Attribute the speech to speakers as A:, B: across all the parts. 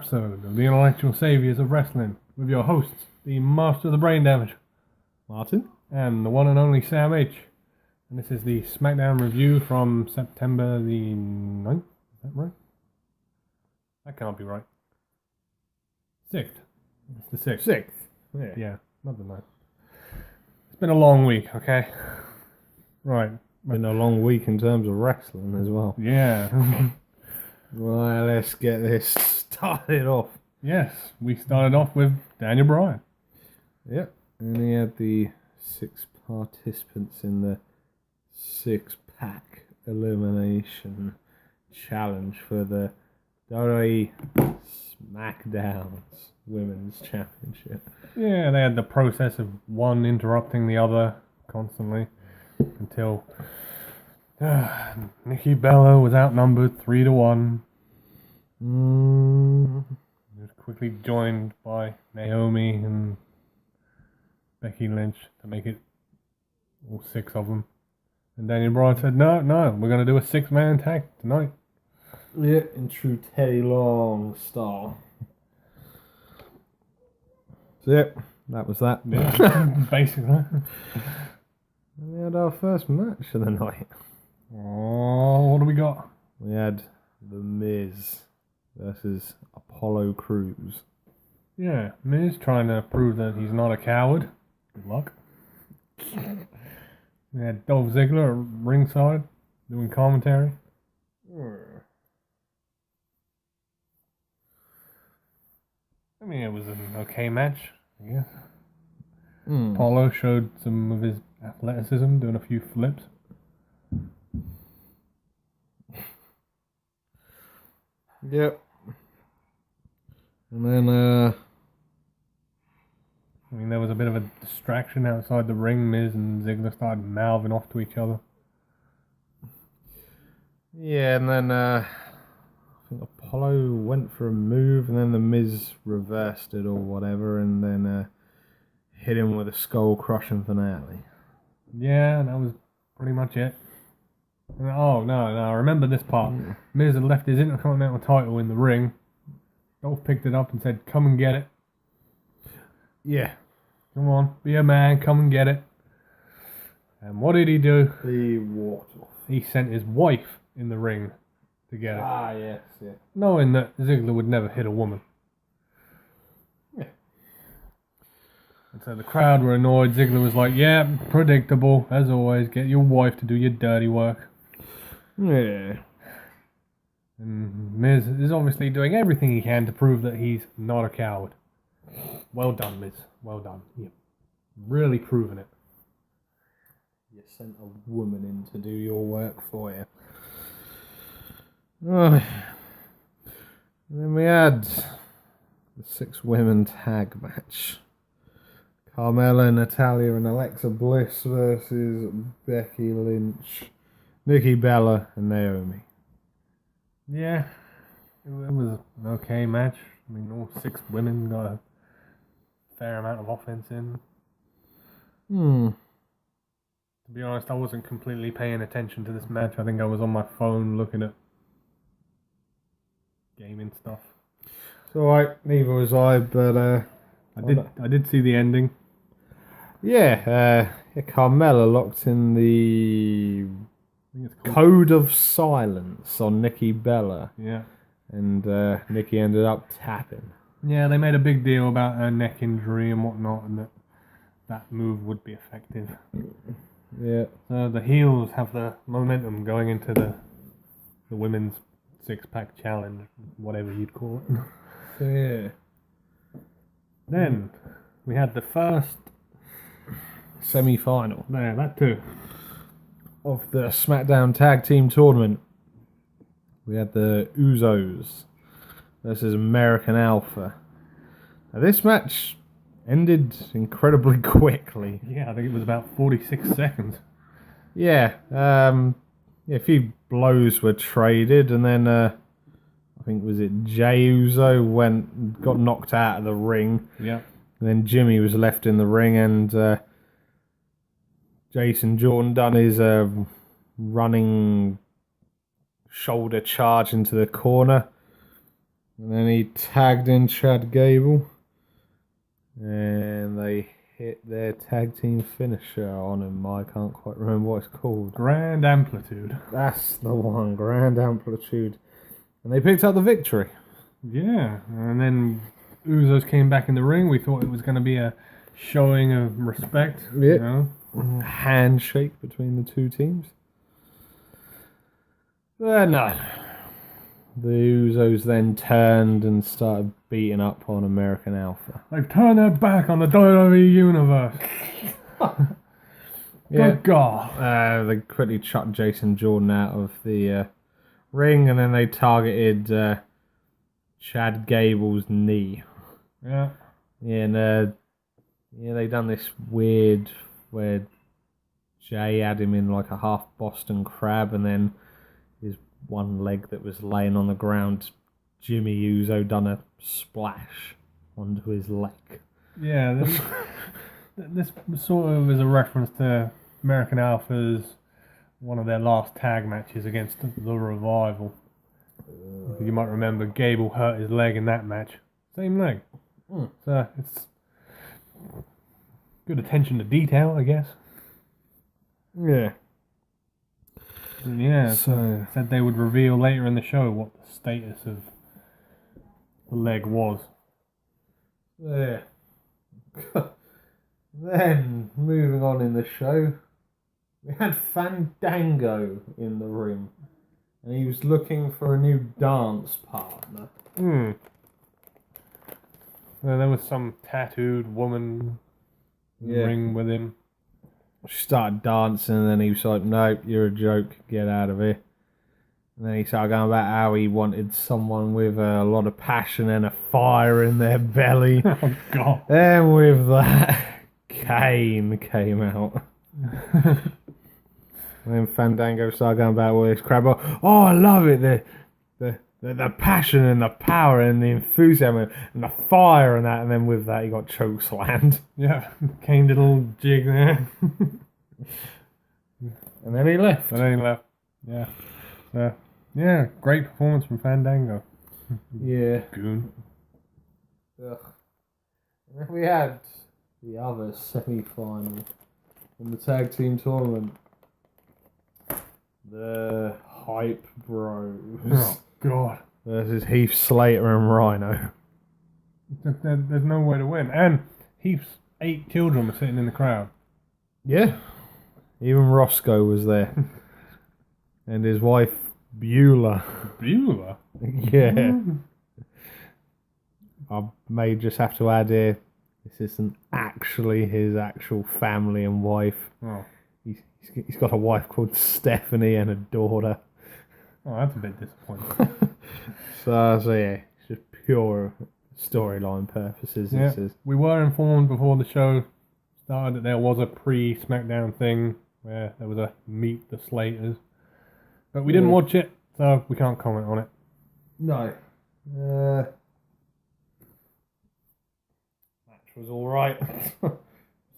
A: episode of the Intellectual Saviors of Wrestling with your hosts, the Master of the Brain Damage, Martin, and the one and only Sam H. And this is the Smackdown review from September the 9th. Is that right? That can't be right. 6th. It's the 6th.
B: 6th.
A: Yeah, not the 9th. It's been a long week, okay? Right.
B: Been a long week in terms of wrestling as well.
A: Yeah.
B: Well, let's get this started off.
A: Yes, we started off with Daniel Bryan.
B: Yep. And he had the 6 participants in the 6-pack elimination challenge for the WWE Smackdown's Women's Championship.
A: Yeah, they had the process of one interrupting the other constantly until Nikki Bella was outnumbered 3-1. He was quickly joined by Naomi and Becky Lynch to make it all 6 of them. And Daniel Bryan said, no, we're going to do a 6-man tag tonight.
B: Yeah, in true Teddy Long style. So, yep, that was that.
A: Yeah, basically.
B: We had our first match of the night.
A: Oh, what do we got?
B: We had The Miz versus Apollo Crews.
A: Yeah, Miz trying to prove that he's not a coward. Good luck. We had Dolph Ziggler at ringside doing commentary. I mean, it was an okay match, I guess. Apollo showed some of his athleticism, doing a few flips.
B: Yep. And then,
A: I mean, there was a bit of a distraction outside the ring. Miz and Ziggler started mouthing off to each other.
B: yeah, and then, I think Apollo went for a move, and then the Miz reversed it or whatever, and then, hit him with a skull-crushing finale.
A: Yeah, that was pretty much it. And, oh, no, I remember this part. Miz had left his Intercontinental title in the ring. Dolph picked it up and said, come and get it.
B: Yeah.
A: Come on, be a man, come and get it. And what did he do?
B: He walked off.
A: He sent his wife in the ring to get it.
B: Ah, yes, yeah.
A: Knowing that Ziggler would never hit a woman.
B: Yeah.
A: And so the crowd were annoyed. Ziggler was like, yeah, predictable, as always. Get your wife to do your dirty work.
B: Yeah.
A: And Miz is obviously doing everything he can to prove that he's not a coward. Well done, Miz. Well done. You've really proven it.
B: You sent a woman in to do your work for you. Oh. And then we had the 6 women tag match. Carmella, Natalia, and Alexa Bliss versus Becky Lynch, Nikki Bella, and Naomi.
A: Yeah, it was an okay match. I mean, all 6 women got a fair amount of offense in. To be honest, I wasn't completely paying attention to this match. I think I was on my phone looking at gaming stuff.
B: It's alright, neither was I, but
A: I did see the ending.
B: yeah, Carmella locked in the
A: I think it's called
B: Code of Silence on Nikki Bella,
A: Yeah.
B: and Nikki ended up tapping.
A: Yeah, they made a big deal about her neck injury and whatnot, and that move would be effective.
B: Yeah.
A: So the heels have the momentum going into the women's 6-pack challenge, whatever you'd call it.
B: So yeah.
A: Then we had the first
B: Semi-final
A: there, that too.
B: of the SmackDown Tag Team Tournament. We had the Usos versus American Alpha. Now, this match ended incredibly quickly.
A: Yeah, I think it was about 46 seconds.
B: Yeah, a few blows were traded, and then I think Jay Uso got knocked out of the ring.
A: Yeah.
B: And then Jimmy was left in the ring, and Jason Jordan done his running shoulder charge into the corner. And then he tagged in Chad Gable. And they hit their tag team finisher on him. I can't quite remember what it's called.
A: Grand Amplitude.
B: That's the one, Grand Amplitude. And they picked up the victory.
A: Yeah, and then Usos came back in the ring. We thought it was going to be a showing of respect.
B: Yeah.
A: You know?
B: Handshake between the two teams. No. The Usos then turned and started beating up on American Alpha.
A: They've turned their back on the WWE Universe. Good God.
B: They quickly chucked Jason Jordan out of the ring, and then they targeted Chad Gable's knee.
A: Yeah.
B: Yeah, and they done this weird where Jay had him in like a half Boston Crab, and then his one leg that was laying on the ground, Jimmy Uso done a splash onto his leg.
A: Yeah, this sort of is a reference to American Alpha's one of their last tag matches against the Revival. You might remember Gable hurt his leg in that match. Same leg. So it's good attention to detail, I guess.
B: Yeah.
A: Yeah, so said they would reveal later in the show what the status of the leg was.
B: Yeah. Then, moving on in the show, we had Fandango in the ring. And he was looking for a new dance partner.
A: Well, there was some tattooed woman in the ring with him.
B: She started dancing, and then he was like, "Nope, you're a joke, get out of here." And then he started going about how he wanted someone with a lot of passion and a fire in their belly.
A: Oh, God.
B: And with that, Kane came out. And then Fandango started going about all this crap. Oh, I love it. The passion and the power and the enthusiasm and the fire and that. And then with that, he got chokeslammed.
A: Yeah, Kane did a little jig there.
B: And then he left.
A: Yeah. Yeah, great performance from Fandango.
B: Yeah.
A: Goon.
B: Ugh. And then we had the other semi-final in the tag team tournament. The Hype Bros.
A: Oh, God.
B: Versus Heath Slater and Rhino.
A: There's no way to win. And Heath's 8 children were sitting in the crowd.
B: Yeah. Even Roscoe was there. And his wife, Beulah.
A: Beulah?
B: Yeah. I may just have to add here, this isn't actually his actual family and wife.
A: Oh.
B: He's got a wife called Stephanie and a daughter.
A: Oh, that's a bit disappointing.
B: So yeah, it's just pure storyline purposes.
A: Yeah, we were informed before the show started that there was a pre-Smackdown thing where there was a Meet the Slaters. But we didn't watch it, so we can't comment on it.
B: No. Match was alright.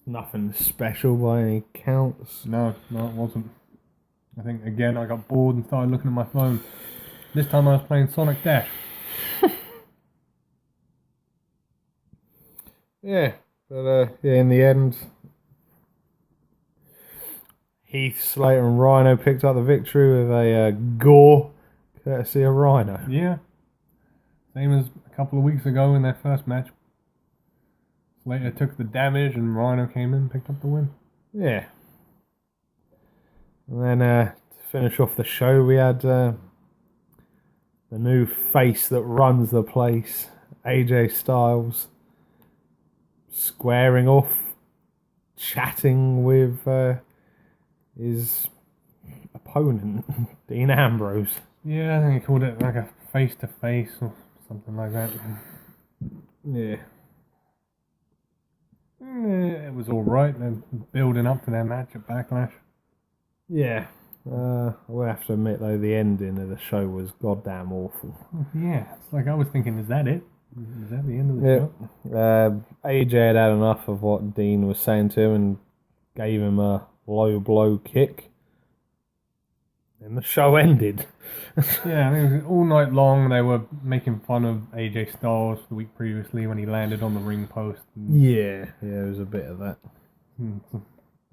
B: Nothing special by any counts.
A: No, it wasn't. I think, again, I got bored and started looking at my phone. This time I was playing Sonic Dash.
B: Yeah, but in the end, Heath Slater and Rhino picked up the victory with a gore courtesy of Rhino.
A: Yeah. Same as a couple of weeks ago in their first match. Slater took the damage and Rhino came in and picked up the win.
B: Yeah. And then to finish off the show, we had the new face that runs the place, AJ Styles, squaring off, chatting with his opponent, Dean Ambrose.
A: Yeah, I think he called it like a face-to-face or something like that.
B: Yeah.
A: It was alright. They're building up to their match at Backlash.
B: Yeah. I will have to admit, though, the ending of the show was goddamn awful.
A: Yeah, it's like I was thinking, is that it? Is that the end of the show?
B: AJ had had enough of what Dean was saying to him and gave him a low blow kick. And the show ended.
A: Yeah, I think it was all night long. They were making fun of AJ Styles the week previously when he landed on the ring post.
B: Yeah, there was a bit of that.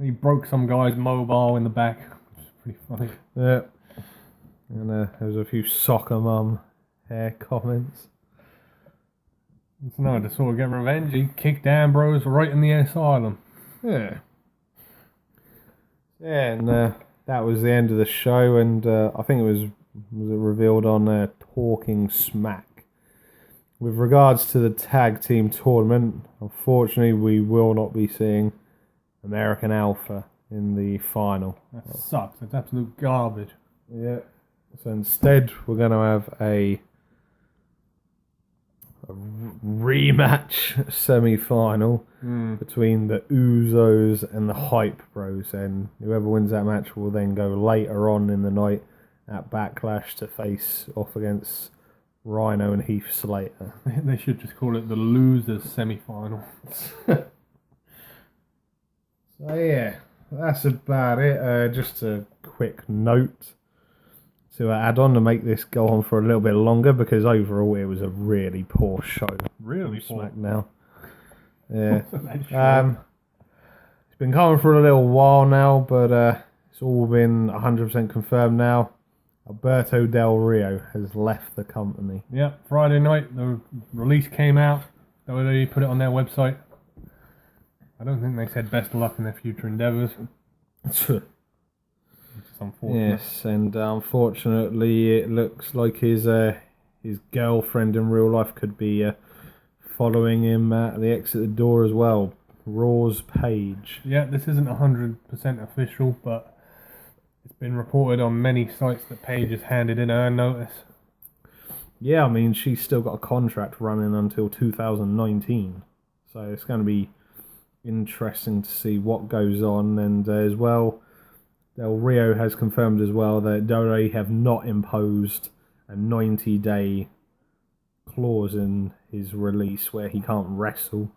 A: He broke some guy's mobile in the back, which is pretty funny.
B: Yeah. And there was a few soccer mum hair comments.
A: So, to sort of get revenge, he kicked Ambrose right in the asylum.
B: Yeah. Yeah, and that was the end of the show, and I think was it revealed on Talking Smack. With regards to the tag team tournament, unfortunately, we will not be seeing American Alpha in the final.
A: That sucks. It's absolute garbage.
B: Yeah. So instead, we're going to have a rematch semi-final between the Usos and the Hype Bros, and whoever wins that match will then go later on in the night at Backlash to face off against Rhino and Heath Slater.
A: They should just call it the losers semi-final.
B: So yeah, that's about it. Just a quick note to add on to make this go on for a little bit longer, because overall it was a really poor show.
A: Really poor.
B: Smackdown. Yeah. It's been coming for a little while now, but it's all been 100% confirmed now. Alberto Del Rio has left the company.
A: Yeah, Friday night the release came out. WWE put it on their website. I don't think they said best of luck in their future endeavours. It's unfortunate.
B: Yes, and unfortunately it looks like his girlfriend in real life could be following him at the exit the door as well. Raw's Paige.
A: Yeah, this isn't 100% official, but it's been reported on many sites that Paige has handed in her notice.
B: Yeah, I mean, she's still got a contract running until 2019. So it's going to be interesting to see what goes on. And as well, Del Rio has confirmed as well that WWE have not imposed a 90-day clause in his release where he can't wrestle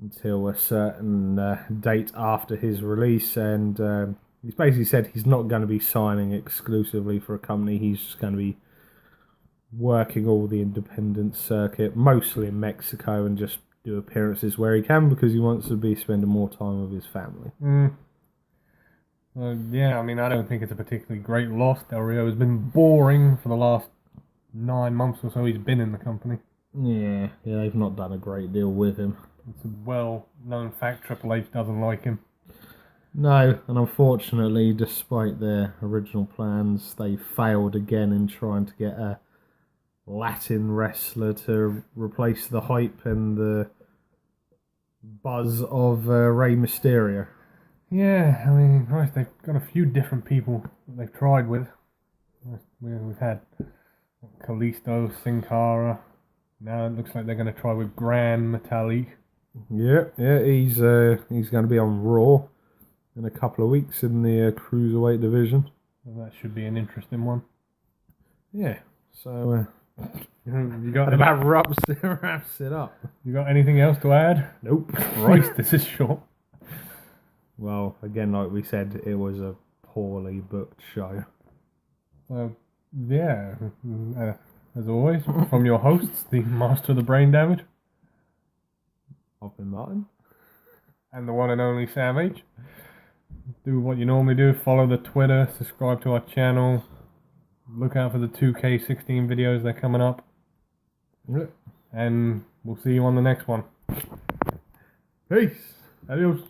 B: until a certain date after his release. And he's basically said he's not going to be signing exclusively for a company. He's just going to be working all the independent circuit, mostly in Mexico, and just do appearances where he can because he wants to be spending more time with his family.
A: Yeah, I mean, I don't think it's a particularly great loss. Del Rio has been boring for the last 9 months or so he's been in the company.
B: Yeah, they've not done a great deal with him.
A: It's a well-known fact Triple H doesn't like him.
B: No, and unfortunately, despite their original plans, they failed again in trying to get a Latin wrestler to replace the hype and the buzz of Rey Mysterio.
A: Yeah, I mean, Christ, they've got a few different people that they've tried with. We've had Kalisto, Sin Cara. Now it looks like they're going to try with Gran Metalik.
B: Yeah, he's going to be on Raw in a couple of weeks in the Cruiserweight division.
A: Well, that should be an interesting one.
B: Yeah, so
A: you got
B: that about wraps it up.
A: You got anything else to add?
B: Nope.
A: Christ, this is short.
B: Well, again, like we said, it was a poorly booked show.
A: Yeah, as always, from your hosts, the Master of the Brain Damage.
B: I've been Martin.
A: And the one and only Sam H. Do what you normally do, follow the Twitter, subscribe to our channel, look out for the 2K16 videos, they're coming up.
B: Yep.
A: And we'll see you on the next one.
B: Peace.
A: Adios.